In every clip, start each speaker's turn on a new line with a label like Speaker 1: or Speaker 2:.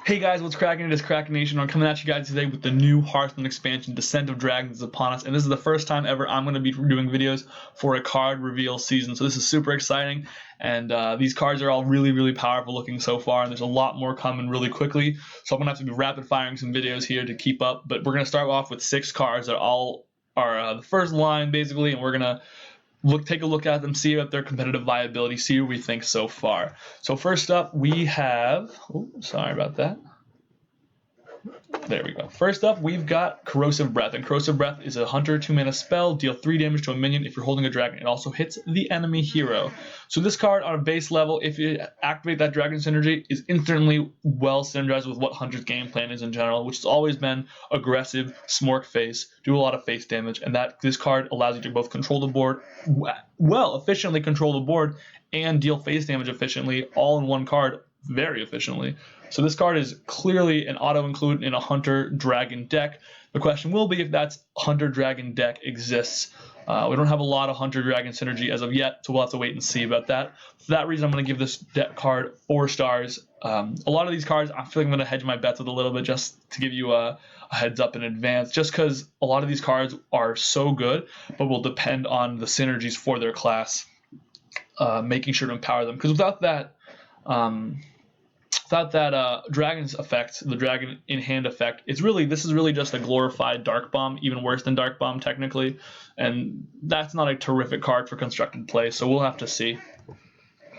Speaker 1: Hey guys, what's cracking? It is Krakenation. I'm coming at you guys today with the new Hearthstone expansion, Descent of Dragons is upon us, and this is the first time ever I'm going to be doing videos for a card reveal season, so this is super exciting, and these cards are all really powerful looking so far, and there's a lot more coming really quickly, so I'm going to have to be rapid firing some videos here to keep up, but we're going to start off with 6 cards that all are the first line basically, and we're going to take a look at them, see what their competitive viability, see what we think so far. So first up, we have, sorry about that. There we go. First up, we've got Corrosive Breath, and Corrosive Breath is a Hunter 2-mana spell, deal 3 damage to a minion. If you're holding a dragon, it also hits the enemy hero. So this card on a base level, if you activate that dragon synergy, is instantly well synergized with what Hunter's game plan is in general, which has always been aggressive, smork face, do a lot of face damage, and that this card allows you to both control the board, efficiently control the board, and deal face damage efficiently, all in one card, very efficiently. So this card is clearly an auto-include in a Hunter-Dragon deck. The question will be if that Hunter-Dragon deck exists. We don't have a lot of Hunter-Dragon synergy as of yet, so we'll have to wait and see about that. For that reason, I'm going to give this deck card 4 stars. A lot of these cards, I feel like I'm going to hedge my bets with a little bit just to give you a heads up in advance, just because a lot of these cards are so good, but will depend on the synergies for their class, making sure to empower them. Because without that dragon's effect, the dragon in hand effect, this is really just a glorified Dark Bomb, even worse than Dark Bomb technically, and that's not a terrific card for constructed play, so we'll have to see.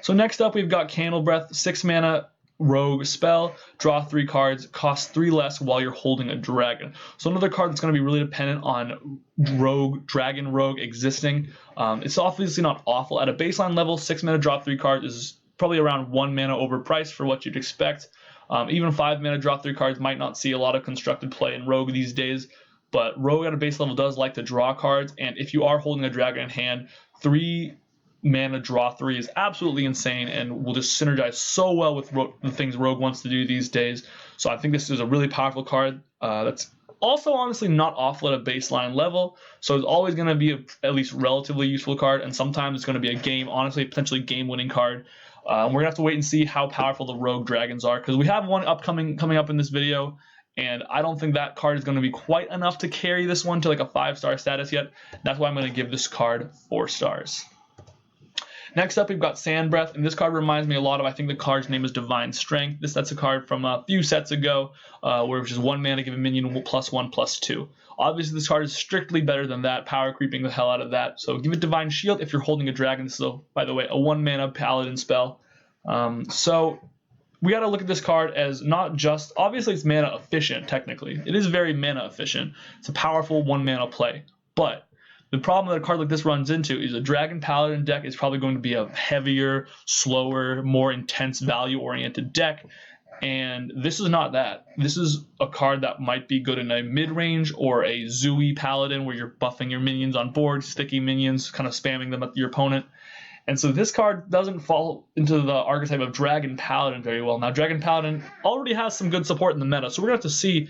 Speaker 1: So next up, we've got Candle Breath, 6 mana rogue spell, draw 3 cards, cost 3 less while you're holding a dragon. So another card that's going to be really dependent on dragon rogue existing. It's obviously not awful. At a baseline level, 6 mana draw 3 cards is probably around 1 mana overpriced for what you'd expect. Even 5 mana draw 3 cards might not see a lot of constructed play in Rogue these days, but Rogue at a base level does like to draw cards, and if you are holding a dragon in hand, 3 mana draw 3 is absolutely insane and will just synergize so well with the things Rogue wants to do these days. So I think this is a really powerful card that's also honestly not awful at a baseline level, so it's always going to be at least relatively useful card, and sometimes it's going to be a potentially game-winning card. We're going to have to wait and see how powerful the rogue dragons are, because we have one coming up in this video, and I don't think that card is going to be quite enough to carry this one to like a 5-star status yet. That's why I'm going to give this card 4 stars. Next up, we've got Sand Breath, and this card reminds me a lot of, I think the card's name is Divine Strength. That's a card from a few sets ago, where it's just 1 mana, give a minion +1/+2. Obviously, this card is strictly better than that, power creeping the hell out of that. So give it Divine Shield if you're holding a dragon. This is, by the way, a 1 mana paladin spell. So we got to look at this card as not just, obviously it's mana efficient technically. It is very mana efficient. It's a powerful 1 mana play, but the problem that a card like this runs into is a Dragon Paladin deck is probably going to be a heavier, slower, more intense value-oriented deck, and this is not that. This is a card that might be good in a mid-range or a Zooey Paladin where you're buffing your minions on board, sticky minions, kind of spamming them at your opponent. And so this card doesn't fall into the archetype of Dragon Paladin very well. Now, Dragon Paladin already has some good support in the meta, so we're going to have to see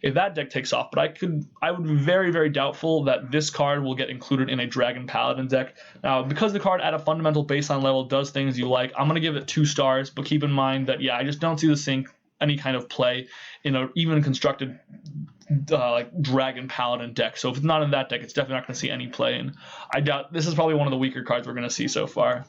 Speaker 1: if that deck takes off, but I would be very doubtful that this card will get included in a Dragon Paladin deck. Now, because the card at a fundamental baseline level does things you like, I'm going to give it 2 stars, but keep in mind that, yeah, I just don't see this seeing any kind of play in a even constructed like Dragon Paladin deck. So if it's not in that deck, it's definitely not going to see any play, and I doubt this is probably one of the weaker cards we're going to see so far.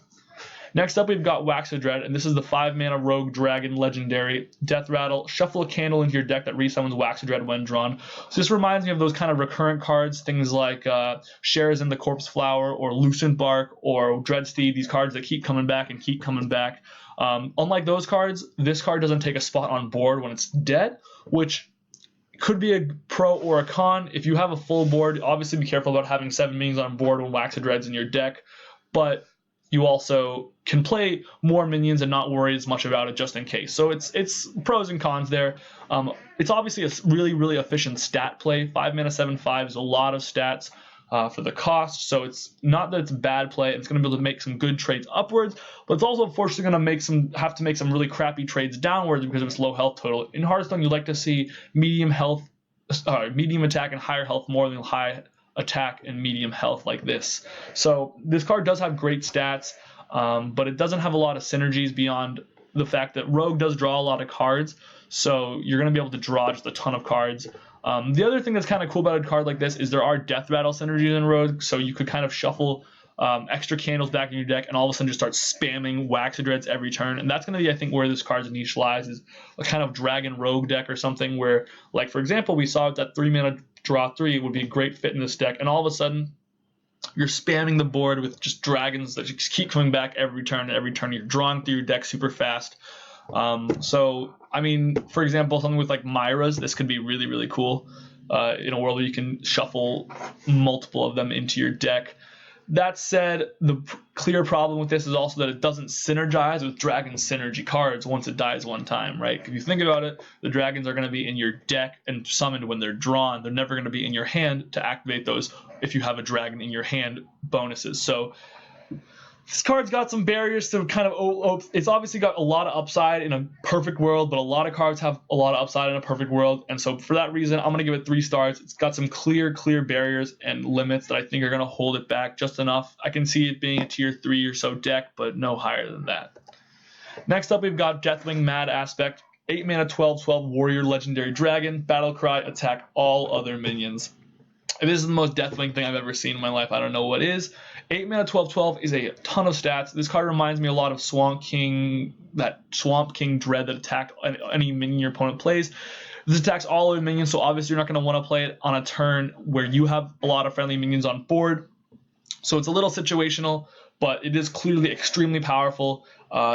Speaker 1: Next up, we've got Wax of Dread, and this is the 5-mana Rogue Dragon Legendary. Death Rattle, shuffle a candle into your deck that resummons Wax of Dread when drawn. So this reminds me of those kind of recurrent cards, things like Shares in the Corpse Flower, or Lucent Bark, or Dreadsteed, these cards that keep coming back and keep coming back. Unlike those cards, this card doesn't take a spot on board when it's dead, which could be a pro or a con. If you have a full board, obviously be careful about having 7 minions on board when Wax of Dread's in your deck, but you also can play more minions and not worry as much about it just in case. So it's pros and cons there. It's obviously a really efficient stat play. 5 mana 7/5 is a lot of stats for the cost. So it's not that it's bad play. It's going to be able to make some good trades upwards, but it's also unfortunately going to have to make some really crappy trades downwards because of its low health total. In Hearthstone, you'd like to see medium attack and higher health more than high attack and medium health like this. So this card does have great stats, but it doesn't have a lot of synergies beyond the fact that Rogue does draw a lot of cards. So you're going to be able to draw just a ton of cards. The other thing that's kind of cool about a card like this is there are Death Rattle synergies in Rogue, so you could kind of shuffle extra candles back in your deck and all of a sudden just start spamming Waxadreads every turn. And that's going to be, I think, where this card's niche lies, is a kind of Dragon Rogue deck or something where, like, for example, we saw that 3-mana draw 3 would be a great fit in this deck, and all of a sudden you're spamming the board with just dragons that just keep coming back every turn, and every turn you're drawing through your deck super fast. So, I mean, for example, something with like Myra's, this could be really, really cool in a world where you can shuffle multiple of them into your deck. That said, the clear problem with this is also that it doesn't synergize with Dragon Synergy cards once it dies one time, right? If you think about it, the dragons are going to be in your deck and summoned when they're drawn. They're never going to be in your hand to activate those if you have a dragon in your hand bonuses. So this card's got some barriers to kind of, it's obviously got a lot of upside in a perfect world, but a lot of cards have a lot of upside in a perfect world. And so for that reason, I'm going to give it 3 stars. It's got some clear barriers and limits that I think are going to hold it back just enough. I can see it being a tier 3 or so deck, but no higher than that. Next up, we've got Deathwing Mage Aspect. 8 mana, 12/12 warrior legendary dragon. Battle cry, attack all other minions. If this is the most Deathwing thing I've ever seen in my life, I don't know what is. 8 mana, 12/12 is a ton of stats. This card reminds me a lot of Swamp King, that Swamp King Dread that attack any minion your opponent plays. This attacks all other minions, so obviously you're not going to want to play it on a turn where you have a lot of friendly minions on board. So it's a little situational, but it is clearly extremely powerful.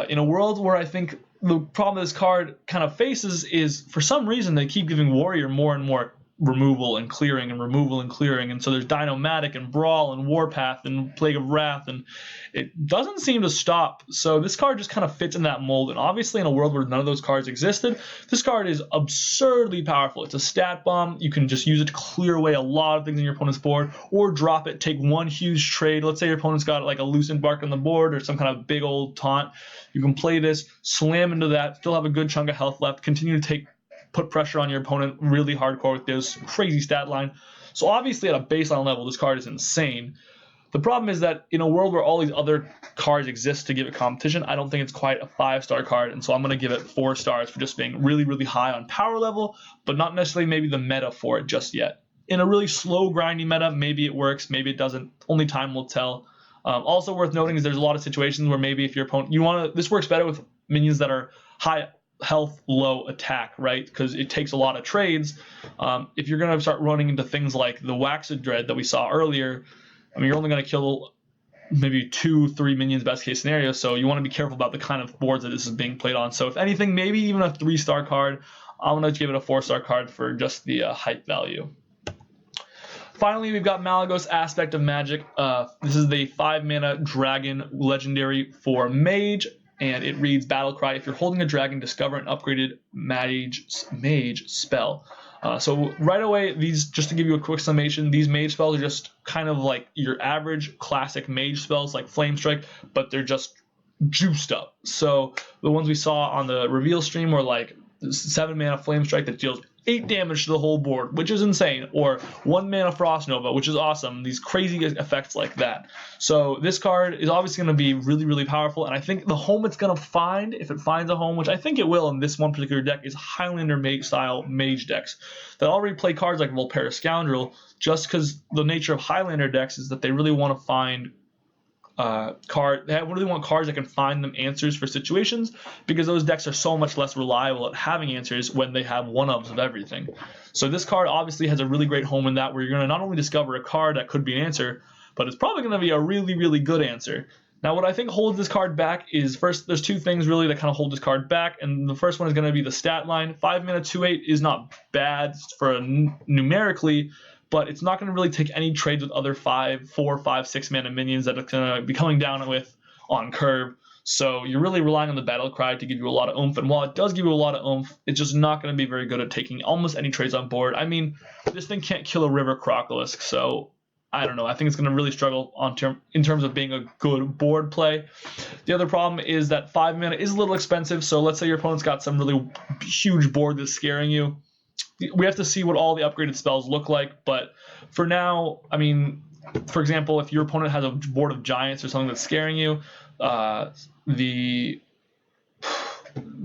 Speaker 1: In a world where I think the problem this card kind of faces is, for some reason, they keep giving Warrior more and more removal and clearing and removal and clearing, and so there's Dinomatic and Brawl and Warpath and Plague of Wrath, and it doesn't seem to stop. So this card just kind of fits in that mold, and obviously in a world where none of those cards existed, this card is absurdly powerful. It's a stat bomb. You can just use it to clear away a lot of things on your opponent's board, or drop it, take one huge trade. Let's say your opponent's got like a Lucent Bark on the board or some kind of big old taunt. You can play this, slam into that, still have a good chunk of health left, continue to put pressure on your opponent really hardcore with this crazy stat line. So obviously at a baseline level, this card is insane. The problem is that in a world where all these other cards exist to give it competition, I don't think it's quite a 5-star card, and so I'm going to give it 4 stars for just being really, really high on power level, but not necessarily maybe the meta for it just yet. In a really slow, grindy meta, maybe it works, maybe it doesn't. Only time will tell. Also worth noting is there's a lot of situations where maybe if your opponent, this works better with minions that are high health, low attack, right? Because it takes a lot of trades. If you're going to start running into things like the Waxadread that we saw earlier, I mean, you're only going to kill maybe 2-3 minions best case scenario, so you want to be careful about the kind of boards that this is being played on. So if anything, maybe even a 3-star card. I'm going to give it a 4-star card for just the hype value. Finally, we've got Malygos Aspect of Magic. This is the 5 mana dragon legendary for Mage, and it reads Battle Cry. If you're holding a dragon, discover an upgraded mage spell. So right away, these, just to give you a quick summation, these mage spells are just kind of like your average classic mage spells like Flame Strike, but they're just juiced up. So the ones we saw on the reveal stream were like 7 mana Flame Strike that deals 8 damage to the whole board, which is insane, or 1 mana Frost Nova, which is awesome. These crazy effects like that. So this card is obviously going to be really, really powerful, and I think the home it's going to find, if it finds a home, which I think it will in this one particular deck, is Highlander style mage decks that already play cards like Volpera Scoundrel, just because the nature of Highlander decks is that they really want to find they really want cards that can find them answers for situations, because those decks are so much less reliable at having answers when they have one-ofs of everything. So this card obviously has a really great home in that, where you're going to not only discover a card that could be an answer, but it's probably going to be a really, really good answer. Now, what I think holds this card back is, first, there's 2 things really that kind of hold this card back, and the first one is going to be the stat line. 5 mana 2/8 is not bad for numerically, but it's not going to really take any trades with other 4, 5, 6 mana minions that it's going to be coming down with on curve. So you're really relying on the Battle Cry to give you a lot of oomph, and while it does give you a lot of oomph, it's just not going to be very good at taking almost any trades on board. I mean, this thing can't kill a River Crocolisk, so I don't know. I think it's going to really struggle in terms of being a good board play. The other problem is that 5 mana is a little expensive, so let's say your opponent's got some really huge board that's scaring you. We have to see what all the upgraded spells look like, but for now, I mean, for example, if your opponent has a board of giants or something that's scaring you, the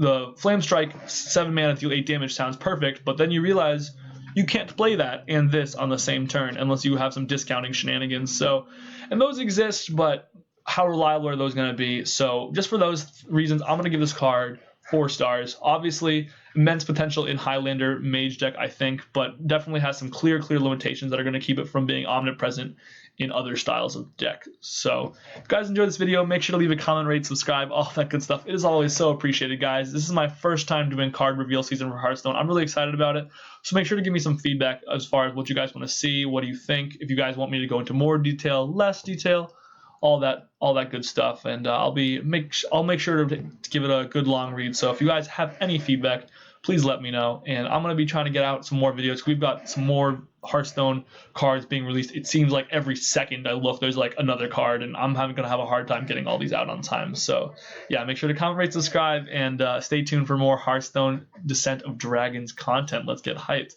Speaker 1: the Flame Strike 7 mana deal 8 damage sounds perfect, but then you realize you can't play that and this on the same turn unless you have some discounting shenanigans. So, and those exist, but how reliable are those going to be? So just for those reasons, I'm going to give this card 4 stars. Obviously, immense potential in Highlander Mage deck, I think, but definitely has some clear limitations that are going to keep it from being omnipresent in other styles of deck. So if you guys enjoyed this video, make sure to leave a comment, rate, subscribe, all that good stuff. It is always so appreciated, guys. This is my first time doing card reveal season for Hearthstone. I'm really excited about it. So make sure to give me some feedback as far as what you guys want to see. What do you think? If you guys want me to go into more detail, less detail, all that good stuff. And I'll make sure to give it a good long read. So if you guys have any feedback, please let me know. And I'm going to be trying to get out some more videos. We've got some more Hearthstone cards being released. It seems like every second I look, there's like another card, and I'm going to have a hard time getting all these out on time. So yeah, make sure to comment, rate, subscribe, and stay tuned for more Hearthstone Descent of Dragons content. Let's get hyped.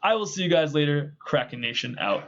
Speaker 1: I will see you guys later. Krakenation out.